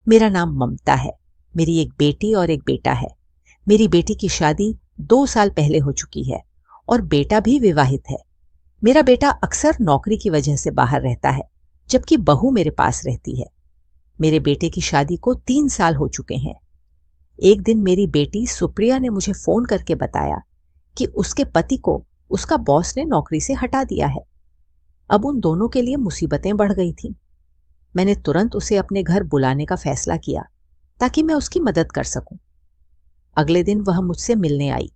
मेरा नाम ममता है। मेरी एक बेटी और एक बेटा है। मेरी बेटी की शादी 2 साल पहले हो चुकी है और बेटा भी विवाहित है। मेरा बेटा अक्सर नौकरी की वजह से बाहर रहता है, जबकि बहू मेरे पास रहती है। मेरे बेटे की शादी को 3 साल हो चुके हैं। एक दिन मेरी बेटी सुप्रिया ने मुझे फोन करके बताया कि उसके पति को उसका बॉस ने नौकरी से हटा दिया है। अब उन दोनों के लिए मुसीबतें बढ़ गई थीं। मैंने तुरंत उसे अपने घर बुलाने का फैसला किया ताकि मैं उसकी मदद कर सकूं। अगले दिन वह मुझसे मिलने आई।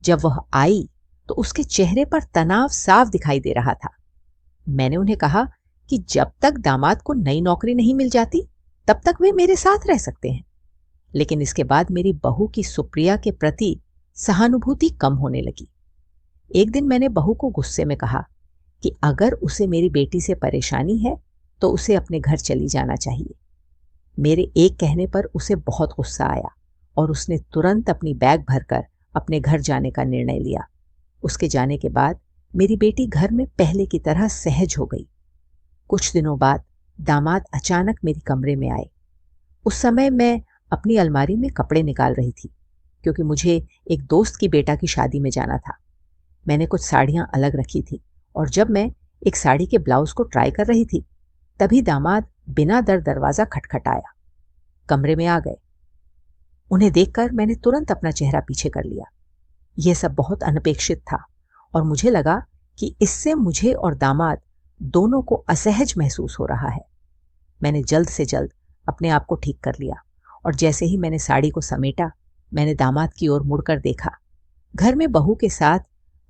जब वह आई तो उसके चेहरे पर तनाव साफ दिखाई दे रहा था। मैंने उन्हें कहा कि जब तक दामाद को नई नौकरी नहीं मिल जाती तब तक वे मेरे साथ रह सकते हैं। लेकिन इसके बाद मेरी बहू की सुप्रिया के प्रति सहानुभूति कम होने लगी। एक दिन मैंने बहू को गुस्से में कहा कि अगर उसे मेरी बेटी से परेशानी है तो उसे अपने घर चली जाना चाहिए। मेरे एक कहने पर उसे बहुत गुस्सा आया और उसने तुरंत अपनी बैग भरकर अपने घर जाने का निर्णय लिया। उसके जाने के बाद मेरी बेटी घर में पहले की तरह सहज हो गई। कुछ दिनों बाद दामाद अचानक मेरे कमरे में आए। उस समय मैं अपनी अलमारी में कपड़े निकाल रही थी, क्योंकि मुझे एक दोस्त की बेटा की शादी में जाना था। मैंने कुछ साड़ियां अलग रखी थी और जब मैं एक साड़ी के ब्लाउज को ट्राई कर रही थी तभी दामाद बिना डर दरवाजा खटखटाया। कमरे में आ गए। उन्हें देखकर मैंने तुरंत अपना चेहरा पीछे कर लिया। यह सब बहुत अनपेक्षित था और मुझे लगा कि इससे मुझे और दामाद दोनों को असहज महसूस हो रहा है। मैंने जल्द से जल्द अपने आप को ठीक कर लिया और जैसे ही मैंने साड़ी को समेटा, मैंने दामाद की ओर मुड़कर देखा। घर में बहू के साथ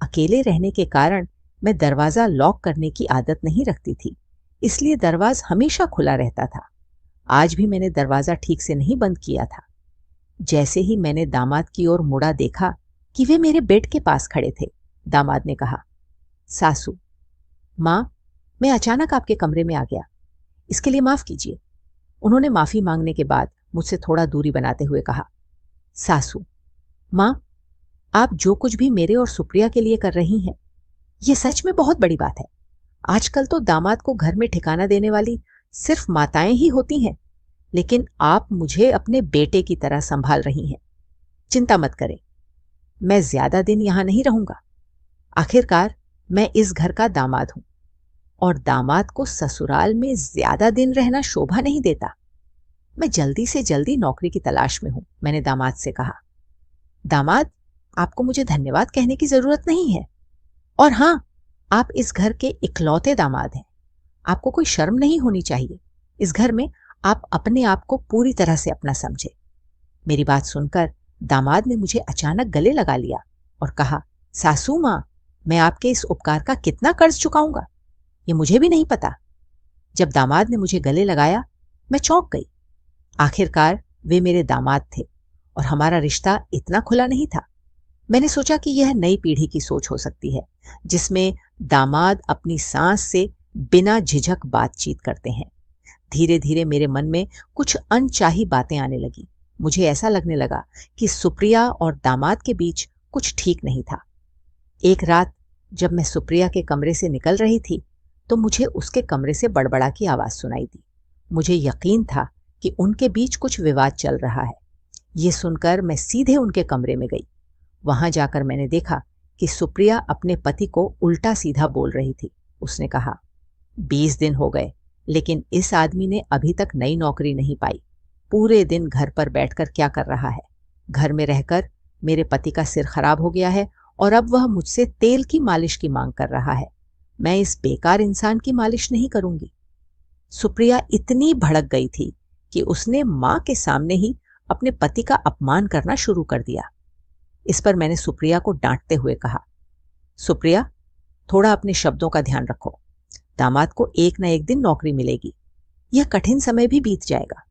अकेले रहने के कारण मैं दरवाजा लॉक करने की आदत नहीं रखती थी, इसलिए दरवाजा हमेशा खुला रहता था। आज भी मैंने दरवाजा ठीक से नहीं बंद किया था। जैसे ही मैंने दामाद की ओर मुड़ा देखा कि वे मेरे बेड के पास खड़े थे, दामाद ने कहा, सासू मां, मैं अचानक आपके कमरे में आ गया, इसके लिए माफ कीजिए। उन्होंने माफी मांगने के बाद मुझसे थोड़ा दूरी बनाते हुए कहा, सासू मां, आप जो कुछ भी मेरे और सुप्रिया के लिए कर रही हैं, यह सच में बहुत बड़ी बात है। आजकल तो दामाद को घर में ठिकाना देने वाली सिर्फ माताएं ही होती हैं, लेकिन आप मुझे अपने बेटे की तरह संभाल रही हैं। चिंता मत करें, मैं ज्यादा दिन यहां नहीं रहूंगा। आखिरकार मैं इस घर का दामाद हूं और दामाद को ससुराल में ज्यादा दिन रहना शोभा नहीं देता। मैं जल्दी से जल्दी नौकरी की तलाश में हूं, मैंने दामाद से कहा। दामाद, आपको मुझे धन्यवाद कहने की जरूरत नहीं है। और हां, आप इस घर के इकलौते दामाद हैं। आपको कोई शर्म नहीं होनी चाहिए। इस घर में आप अपने आप को पूरी तरह से अपना समझे। मेरी बात सुनकर दामाद ने मुझे अचानक गले लगा लिया और कहा, सासू मां, मैं आपके इस उपकार का कितना कर्ज चुकाऊंगा, ये मुझे भी नहीं पता। जब दामाद ने मुझे गले लगाया, मैं चौंक गई। आखिरकार वे मेरे दामाद थे और हमारा रिश्ता इतना खुला नहीं था। मैंने सोचा कि यह नई पीढ़ी की सोच हो सकती है, जिसमें दामाद अपनी सास से बिना झिझक बातचीत करते हैं। धीरे धीरे मेरे मन में कुछ अनचाही बातें आने लगी। मुझे ऐसा लगने लगा कि सुप्रिया और दामाद के बीच कुछ ठीक नहीं था। एक रात जब मैं सुप्रिया के कमरे से निकल रही थी तो मुझे उसके कमरे से बड़बड़ा की आवाज सुनाई दी। मुझे यकीन था कि उनके बीच कुछ विवाद चल रहा है। ये सुनकर मैं सीधे उनके कमरे में गई। वहां जाकर मैंने देखा कि सुप्रिया अपने पति को उल्टा सीधा बोल रही थी। उसने कहा, 20 दिन हो गए, लेकिन इस आदमी ने अभी तक नई नौकरी नहीं पाई। पूरे दिन घर पर बैठकर क्या कर रहा है? घर में रहकर मेरे पति का सिर खराब हो गया है और अब वह मुझसे तेल की मालिश की मांग कर रहा है। मैं इस बेकार इंसान की मालिश नहीं करूंगी। सुप्रिया इतनी भड़क गई थी कि उसने मां के सामने ही अपने पति का अपमान करना शुरू कर दिया। इस पर मैंने सुप्रिया को डांटते हुए कहा, सुप्रिया, थोड़ा अपने शब्दों का ध्यान रखो। दामाद को एक न एक दिन नौकरी मिलेगी। यह कठिन समय भी बीत जाएगा।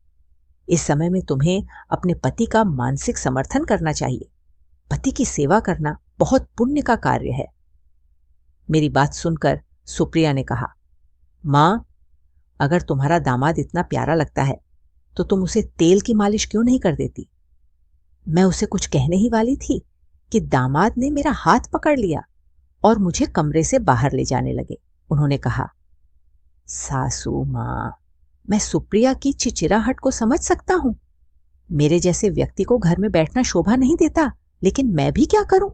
इस समय में तुम्हें अपने पति का मानसिक समर्थन करना चाहिए। पति की सेवा करना बहुत पुण्य का कार्य है। मेरी बात सुनकर सुप्रिया ने कहा, मां, अगर तुम्हारा दामाद इतना प्यारा लगता है तो तुम उसे तेल की मालिश क्यों नहीं कर देती? मैं उसे कुछ कहने ही वाली थी कि दामाद ने मेरा हाथ पकड़ लिया और मुझे कमरे से बाहर ले जाने लगे। उन्होंने कहा, सासू मां, मैं सुप्रिया की चिचिराहट को समझ सकता हूं। मेरे जैसे व्यक्ति को घर में बैठना शोभा नहीं देता, लेकिन मैं भी क्या करूं?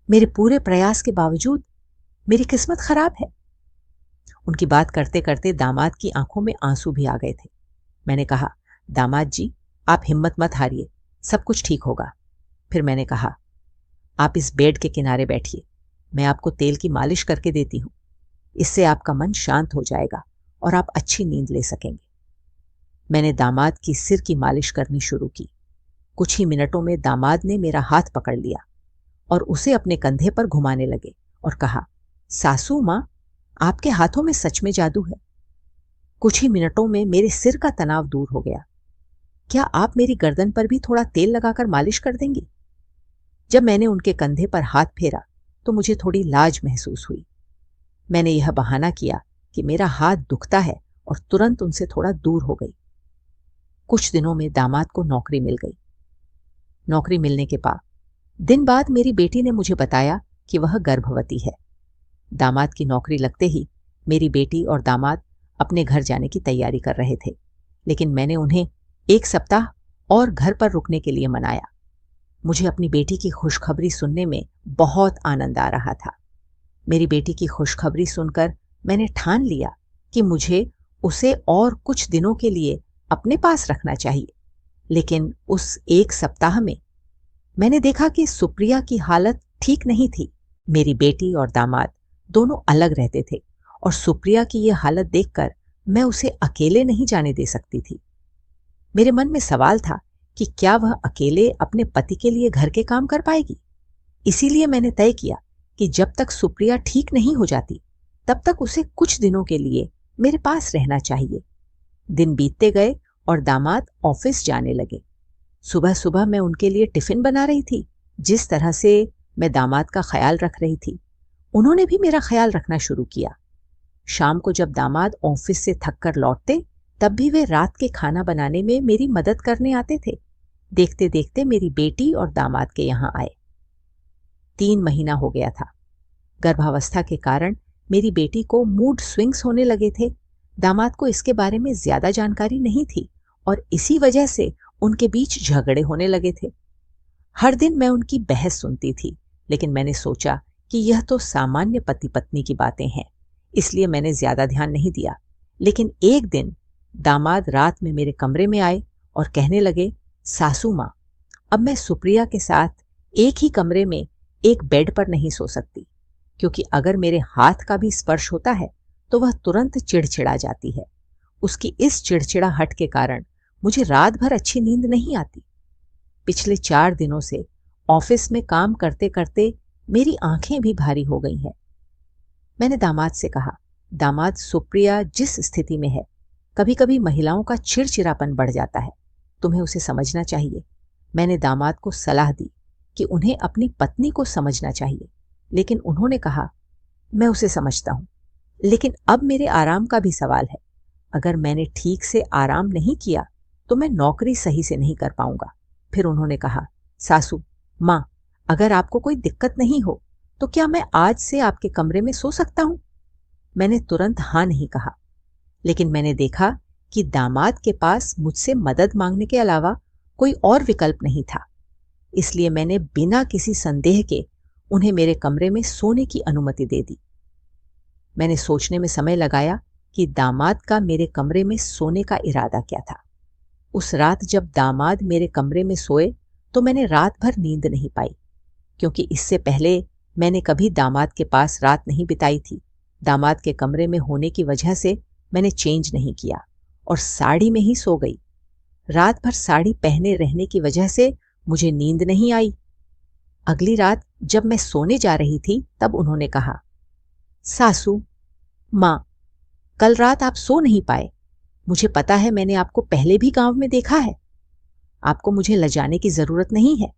मेरे पूरे प्रयास के बावजूद मेरी किस्मत खराब है। उनकी बात करते करते दामाद की आंखों में आंसू भी आ गए थे। मैंने कहा, दामाद जी, आप हिम्मत मत हारिए, सब कुछ ठीक होगा। फिर मैंने कहा, आप इस बेड के किनारे बैठिए, मैं आपको तेल की मालिश करके देती हूं। इससे आपका मन शांत हो जाएगा और आप अच्छी नींद ले सकेंगे। मैंने दामाद की सिर की मालिश करनी शुरू की। कुछ ही मिनटों में दामाद ने मेरा हाथ पकड़ लिया और उसे अपने कंधे पर घुमाने लगे और कहा, सासू मां, आपके हाथों में सच में जादू है। कुछ ही मिनटों में मेरे सिर का तनाव दूर हो गया। क्या आप मेरी गर्दन पर भी थोड़ा तेल लगाकर मालिश कर देंगी? जब मैंने उनके कंधे पर हाथ फेरा तो मुझे थोड़ी लाज महसूस हुई। मैंने यह बहाना किया कि मेरा हाथ दुखता है और तुरंत उनसे थोड़ा दूर हो गई। कुछ दिनों में दामाद को नौकरी मिल गई। नौकरी मिलने के दिन बाद मेरी बेटी ने मुझे बताया कि वह गर्भवती है। दामाद की नौकरी लगते ही मेरी बेटी और दामाद अपने घर जाने की तैयारी कर रहे थे, लेकिन मैंने उन्हें 1 सप्ताह और घर पर रुकने के लिए मनाया। मुझे अपनी बेटी की खुशखबरी सुनने में बहुत आनंद आ रहा था। मेरी बेटी की खुशखबरी सुनकर मैंने ठान लिया कि मुझे उसे और कुछ दिनों के लिए अपने पास रखना चाहिए। लेकिन उस 1 सप्ताह में मैंने देखा कि सुप्रिया की हालत ठीक नहीं थी। मेरी बेटी और दामाद दोनों अलग रहते थे और सुप्रिया की यह हालत देखकर मैं उसे अकेले नहीं जाने दे सकती थी। मेरे मन में सवाल था कि क्या वह अकेले अपने पति के लिए घर के काम कर पाएगी। इसीलिए मैंने तय किया कि जब तक सुप्रिया ठीक नहीं हो जाती तब तक उसे कुछ दिनों के लिए मेरे पास रहना चाहिए। दिन बीतते गए और दामाद ऑफिस जाने लगे। सुबह सुबह मैं उनके लिए टिफिन बना रही थी। जिस तरह से मैं दामाद का ख्याल रख रही थी, उन्होंने भी मेरा ख्याल रखना शुरू किया। शाम को जब दामाद ऑफिस से थक कर लौटते तब भी वे रात के खाना बनाने में मेरी मदद करने आते थे। देखते देखते मेरी बेटी और दामाद के यहाँ आए। 3 महीना हो गया था। गर्भावस्था के कारण मेरी बेटी को मूड स्विंग्स होने लगे थे। दामाद को इसके बारे में ज्यादा जानकारी नहीं थी और इसी वजह से उनके बीच झगड़े होने लगे थे। हर दिन मैं उनकी बहस सुनती थी, लेकिन मैंने सोचा कि यह तो सामान्य पति पत्नी की बातें हैं, इसलिए मैंने ज्यादा ध्यान नहीं दिया। लेकिन एक दिन दामाद रात में मेरे कमरे में आए और कहने लगे, सासू मां, अब मैं सुप्रिया के साथ एक ही कमरे में एक बेड पर नहीं सो सकती, क्योंकि अगर मेरे हाथ का भी स्पर्श होता है तो वह तुरंत चिड़चिड़ा जाती है। उसकी इस चिड़चिड़ाहट के कारण मुझे रात भर अच्छी नींद नहीं आती। पिछले 4 दिनों से ऑफिस में काम करते करते मेरी आंखें भी भारी हो गई हैं। मैंने दामाद से कहा, दामाद, सुप्रिया जिस स्थिति में है, कभी कभी महिलाओं का चिड़चिड़ापन बढ़ जाता है, तुम्हें उसे समझना चाहिए। मैंने दामाद को सलाह दी कि उन्हें अपनी पत्नी को समझना चाहिए, लेकिन उन्होंने कहा, मैं उसे समझता हूं, लेकिन अब मेरे आराम का भी सवाल है। अगर मैंने ठीक से आराम नहीं किया तो मैं नौकरी सही से नहीं कर पाऊंगा। फिर उन्होंने कहा, सासू मां, अगर आपको कोई दिक्कत नहीं हो तो क्या मैं आज से आपके कमरे में सो सकता हूं? मैंने तुरंत हां नहीं कहा, लेकिन मैंने देखा कि दामाद के पास मुझसे मदद मांगने के अलावा कोई और विकल्प नहीं था। इसलिए मैंने बिना किसी संदेह के उन्हें मेरे कमरे में सोने की अनुमति दे दी। मैंने सोचने में समय लगाया कि दामाद का मेरे कमरे में सोने का इरादा क्या था। उस रात जब दामाद मेरे कमरे में सोए तो मैंने रात भर नींद नहीं पाई, क्योंकि इससे पहले मैंने कभी दामाद के पास रात नहीं बिताई थी। दामाद के कमरे में होने की वजह से मैंने चेंज नहीं किया और साड़ी में ही सो गई। रात भर साड़ी पहने रहने की वजह से मुझे नींद नहीं आई। अगली रात जब मैं सोने जा रही थी तब उन्होंने कहा, सासू मां, कल रात आप सो नहीं पाए। मुझे पता है, मैंने आपको पहले भी गांव में देखा है। आपको मुझे लजाने की जरूरत नहीं है।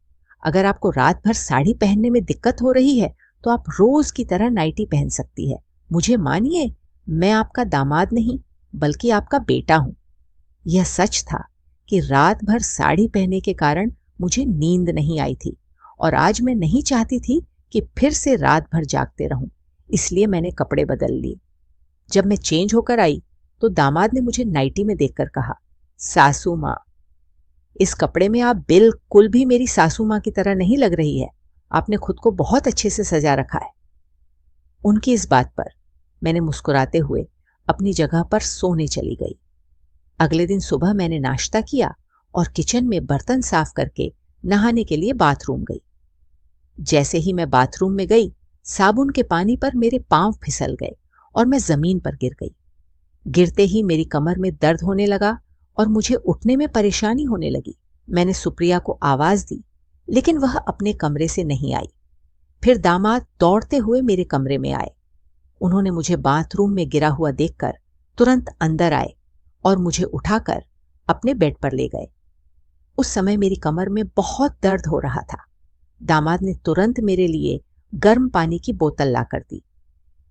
अगर आपको रात भर साड़ी पहनने में दिक्कत हो रही है तो आप रोज की तरह नाइटी पहन सकती है। मुझे मानिए, मैं आपका दामाद नहीं बल्कि आपका बेटा हूं। यह सच था कि रात भर साड़ी पहनने के कारण मुझे नींद नहीं आई थी और आज मैं नहीं चाहती थी कि फिर से रात भर जागते रहूं, इसलिए मैंने कपड़े बदल लिए। जब मैं चेंज होकर आई तो दामाद ने मुझे नाइटी में देखकर कहा, सासू माँ, इस कपड़े में आप बिल्कुल भी मेरी सासू माँ की तरह नहीं लग रही है। आपने खुद को बहुत अच्छे से सजा रखा है। उनकी इस बात पर मैंने मुस्कुराते हुए अपनी जगह पर सोने चली गई। अगले दिन सुबह मैंने नाश्ता किया और किचन में बर्तन साफ करके नहाने के लिए बाथरूम गई। जैसे ही मैं बाथरूम में गई, साबुन के पानी पर मेरे पांव फिसल गए और मैं जमीन पर गिर गई। गिरते ही मेरी कमर में दर्द होने लगा और मुझे उठने में परेशानी होने लगी। मैंने सुप्रिया को आवाज दी, लेकिन वह अपने कमरे से नहीं आई। फिर दामाद दौड़ते हुए मेरे कमरे में आए। उन्होंने मुझे बाथरूम में गिरा हुआ देखकर तुरंत अंदर आए और मुझे उठाकर अपने बेड पर ले गए। उस समय मेरी कमर में बहुत दर्द हो रहा था। दामाद ने तुरंत मेरे लिए गर्म पानी की बोतल लाकर दी।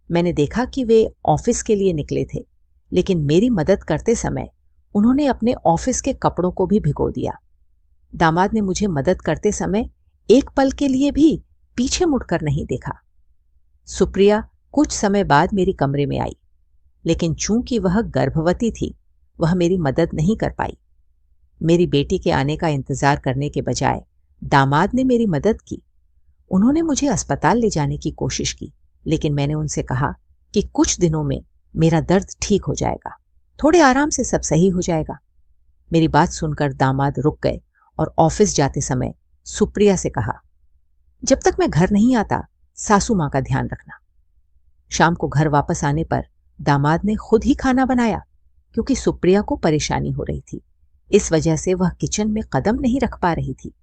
मैंने देखा कि वे ऑफिस के लिए निकले थे, लेकिन मेरी मदद करते समय उन्होंने अपने ऑफिस के कपड़ों को भी भिगो दिया। दामाद ने मुझे मदद करते समय एक पल के लिए भी पीछे मुड़कर नहीं देखा। सुप्रिया कुछ समय बाद मेरी कमरे में आई, लेकिन चूंकि वह गर्भवती थी, वह मेरी मदद नहीं कर पाई। मेरी बेटी के आने का इंतजार करने के बजाय दामाद ने मेरी मदद की। उन्होंने मुझे अस्पताल ले जाने की कोशिश की, लेकिन मैंने उनसे कहा कि कुछ दिनों में मेरा दर्द ठीक हो जाएगा, थोड़े आराम से सब सही हो जाएगा। मेरी बात सुनकर दामाद रुक गए और ऑफिस जाते समय सुप्रिया से कहा, जब तक मैं घर नहीं आता सासू मां का ध्यान रखना। शाम को घर वापस आने पर दामाद ने खुद ही खाना बनाया, क्योंकि सुप्रिया को परेशानी हो रही थी। इस वजह से वह किचन में कदम नहीं रख पा रही थी।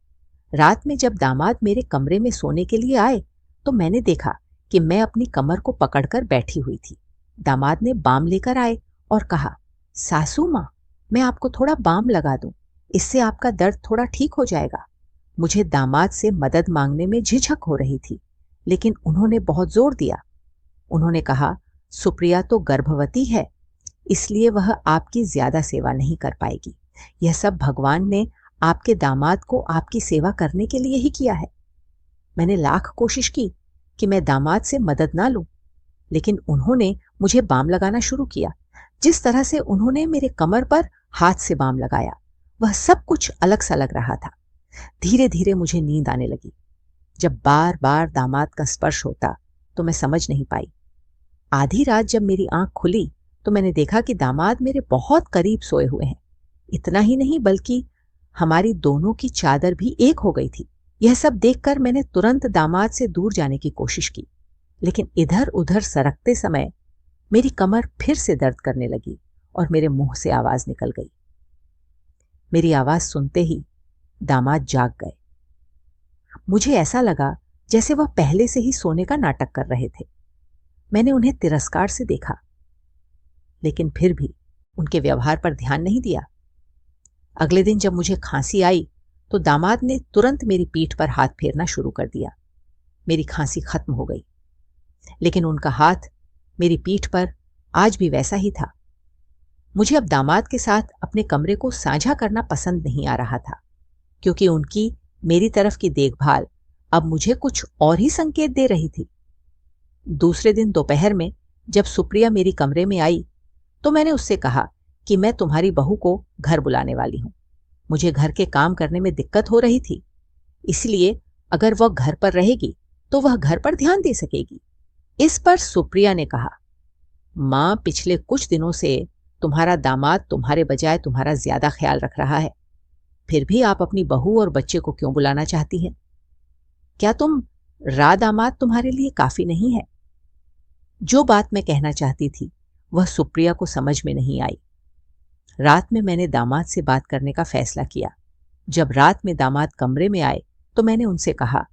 रात में जब दामाद मेरे कमरे में सोने के लिए आए, तो मैंने देखा कि मैं अपनी कमर को पकड़कर बैठी हुई थी। दामाद ने बाम लेकर आए और कहा, सासू मां, मैं आपको थोड़ा बाम लगा दूं, इससे आपका दर्द थोड़ा ठीक हो जाएगा। मुझे दामाद से मदद मांगने में झिझक हो रही थी, लेकिन उन्होंने बहुत जोर दिया। उन्होंने कहा, सुप्रिया तो गर्भवती है, इसलिए वह आपकी ज्यादा सेवा नहीं कर पाएगी। यह सब भगवान ने आपके दामाद को आपकी सेवा करने के लिए ही किया है। मैंने लाख कोशिश की कि मैं दामाद से मदद ना लूं, लेकिन उन्होंने मुझे बाम लगाना शुरू किया। जिस तरह से उन्होंने मेरे कमर पर हाथ से बाम लगाया, वह सब कुछ अलग सा लग रहा था। धीरे धीरे मुझे नींद आने लगी। जब बार बार दामाद का स्पर्श होता तो मैं समझ नहीं पाई। आधी रात जब मेरी आंख खुली तो मैंने देखा कि दामाद मेरे बहुत करीब सोए हुए हैं। इतना ही नहीं, बल्कि हमारी दोनों की चादर भी एक हो गई थी। यह सब देखकर मैंने तुरंत दामाद से दूर जाने की कोशिश की, लेकिन इधर उधर सरकते समय मेरी कमर फिर से दर्द करने लगी और मेरे मुंह से आवाज निकल गई। मेरी आवाज सुनते ही दामाद जाग गए। मुझे ऐसा लगा जैसे वह पहले से ही सोने का नाटक कर रहे थे। मैंने उन्हें तिरस्कार से देखा, लेकिन फिर भी उनके व्यवहार पर ध्यान नहीं दिया। अगले दिन जब मुझे खांसी आई तो दामाद ने तुरंत मेरी पीठ पर हाथ फेरना शुरू कर दिया। मेरी खांसी खत्म हो गई, लेकिन उनका हाथ मेरी पीठ पर आज भी वैसा ही था। मुझे अब दामाद के साथ अपने कमरे को साझा करना पसंद नहीं आ रहा था, क्योंकि उनकी मेरी तरफ की देखभाल अब मुझे कुछ और ही संकेत दे रही थी। दूसरे दिन दोपहर में जब सुप्रिया मेरी कमरे में आई तो मैंने उससे कहा कि मैं तुम्हारी बहू को घर बुलाने वाली हूं। मुझे घर के काम करने में दिक्कत हो रही थी, इसलिए अगर वह घर पर रहेगी तो वह घर पर ध्यान दे सकेगी। इस पर सुप्रिया ने कहा, मां, पिछले कुछ दिनों से तुम्हारा दामाद तुम्हारे बजाय तुम्हारा ज्यादा ख्याल रख रहा है, फिर भी आप अपनी बहू और बच्चे को क्यों बुलाना चाहती हैं? क्या तुम दामाद तुम्हारे लिए काफी नहीं है? जो बात मैं कहना चाहती थी वह सुप्रिया को समझ में नहीं आई। रात में मैंने दामाद से बात करने का फैसला किया। जब रात में दामाद कमरे में आए तो मैंने उनसे कहा,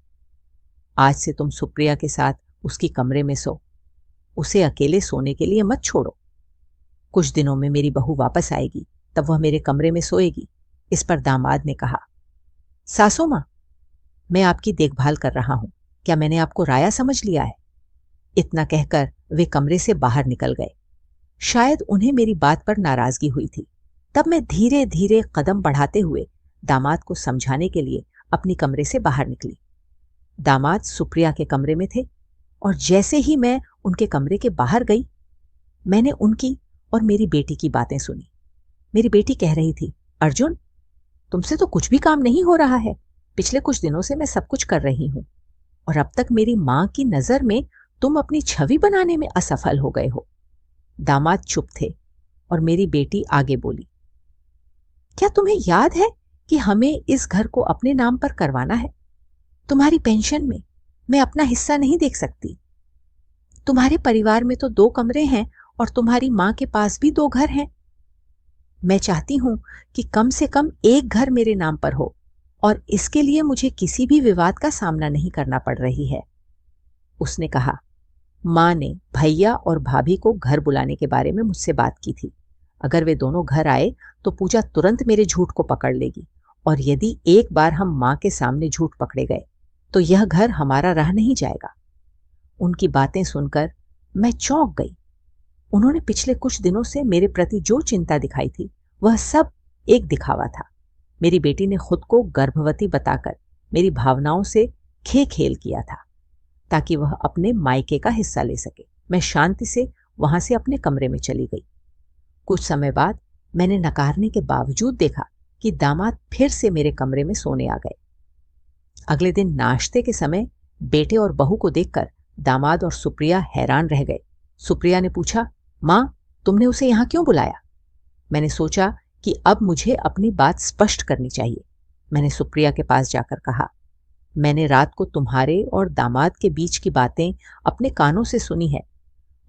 आज से तुम सुप्रिया के साथ उसकी कमरे में सो, उसे अकेले सोने के लिए मत छोड़ो। कुछ दिनों में मेरी बहू वापस आएगी, तब वह मेरे कमरे में सोएगी। इस पर दामाद ने कहा, सासू मां, मैं आपकी देखभाल कर रहा हूं, क्या मैंने आपको राया समझ लिया है? इतना कहकर वे कमरे से बाहर निकल गए। शायद उन्हें मेरी बात पर नाराजगी हुई थी। तब मैं धीरे धीरे कदम बढ़ाते हुए दामाद को समझाने के लिए अपनी कमरे से बाहर निकली। दामाद सुप्रिया के कमरे में थे और जैसे ही मैं उनके कमरे के बाहर गई, मैंने उनकी और मेरी बेटी की बातें सुनी। मेरी बेटी कह रही थी, अर्जुन, तुमसे तो कुछ भी काम नहीं हो रहा है। पिछले कुछ दिनों से मैं सब कुछ कर रही हूं और अब तक मेरी मां की नजर में तुम अपनी छवि बनाने में असफल हो गए हो। दामाद चुप थे और मेरी बेटी आगे बोली, क्या तुम्हें याद है कि हमें इस घर को अपने नाम पर करवाना है? तुम्हारी पेंशन में मैं अपना हिस्सा नहीं देख सकती। तुम्हारे परिवार में तो 2 कमरे हैं और तुम्हारी मां के पास भी 2 घर हैं। मैं चाहती हूं कि कम से कम एक घर मेरे नाम पर हो और इसके लिए मुझे किसी भी विवाद का सामना नहीं करना पड़ रही है। उसने कहा, मां ने भैया और भाभी को घर बुलाने के बारे में मुझसे बात की थी। अगर वे दोनों घर आए तो पूजा तुरंत मेरे झूठ को पकड़ लेगी और यदि एक बार हम मां के सामने झूठ पकड़े गए तो यह घर हमारा रह नहीं जाएगा। उनकी बातें सुनकर मैं चौंक गई। उन्होंने पिछले कुछ दिनों से मेरे प्रति जो चिंता दिखाई थी वह सब एक दिखावा था। मेरी बेटी ने खुद को गर्भवती बताकर मेरी भावनाओं से खेल किया था ताकि वह अपने मायके का हिस्सा ले सके। मैं शांति से वहां से अपने कमरे में चली गई। कुछ समय बाद मैंने नकारने के बावजूद देखा कि दामाद फिर से मेरे कमरे में सोने आ गए। अगले दिन नाश्ते के समय बेटे और बहू को देखकर दामाद और सुप्रिया हैरान रह गए। सुप्रिया ने पूछा, मां, तुमने उसे यहां क्यों बुलाया? मैंने सोचा कि अब मुझे अपनी बात स्पष्ट करनी चाहिए। मैंने सुप्रिया के पास जाकर कहा, मैंने रात को तुम्हारे और दामाद के बीच की बातें अपने कानों से सुनी है।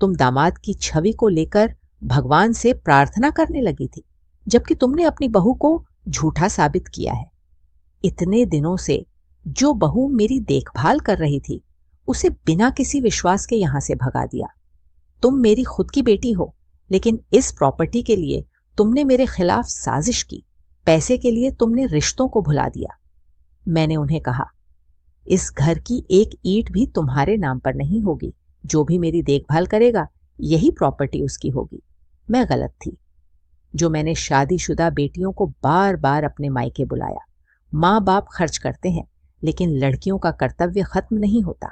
तुम दामाद की छवि को लेकर भगवान से प्रार्थना करने लगी थी, जबकि तुमने अपनी बहू को झूठा साबित किया है। इतने दिनों से जो बहू मेरी देखभाल कर रही थी, उसे बिना किसी विश्वास के यहां से भगा दिया। तुम मेरी खुद की बेटी हो, लेकिन इस प्रॉपर्टी के लिए तुमने मेरे खिलाफ साजिश की। पैसे के लिए तुमने रिश्तों को भुला दिया। मैंने उन्हें कहा, इस घर की एक ईंट भी तुम्हारे नाम पर नहीं होगी। जो भी मेरी देखभाल करेगा यही प्रॉपर्टी उसकी होगी। मैं गलत थी जो मैंने शादीशुदा बेटियों को बार बार अपने मायके बुलाया। माँ बाप खर्च करते हैं, लेकिन लड़कियों का कर्तव्य खत्म नहीं होता।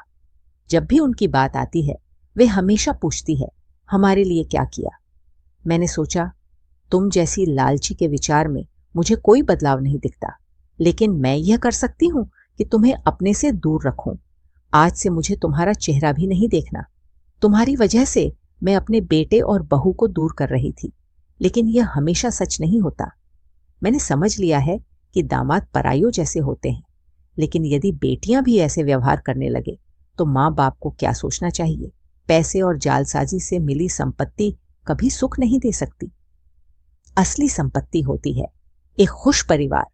जब भी उनकी बात आती है वे हमेशा पूछती है, हमारे लिए क्या किया? मैंने सोचा, तुम जैसी लालची के विचार में मुझे कोई बदलाव नहीं दिखता, लेकिन मैं यह कर सकती हूं कि तुम्हें अपने से दूर रखूं। आज से मुझे तुम्हारा चेहरा भी नहीं देखना। तुम्हारी वजह से मैं अपने बेटे और बहू को दूर कर रही थी, लेकिन यह हमेशा सच नहीं होता। मैंने समझ लिया है कि दामाद पराइयों जैसे होते हैं, लेकिन यदि बेटियां भी ऐसे व्यवहार करने लगे तो माँ बाप को क्या सोचना चाहिए? पैसे और जालसाजी से मिली संपत्ति कभी सुख नहीं दे सकती। असली संपत्ति होती है एक खुश परिवार,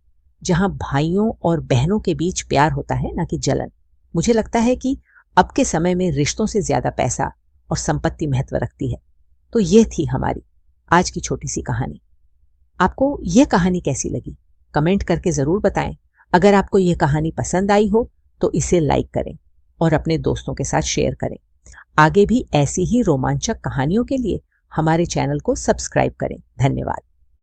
जहां भाइयों और बहनों के बीच प्यार होता है, ना कि जलन। मुझे लगता है कि अब के समय में रिश्तों से ज्यादा पैसा और संपत्ति महत्व रखती है। तो ये थी हमारी आज की छोटी सी कहानी। आपको ये कहानी कैसी लगी? कमेंट करके जरूर बताएं। अगर आपको ये कहानी पसंद आई हो तो इसे लाइक करें और अपने दोस्तों के साथ शेयर करें। आगे भी ऐसी ही रोमांचक कहानियों के लिए हमारे चैनल को सब्सक्राइब करें। धन्यवाद।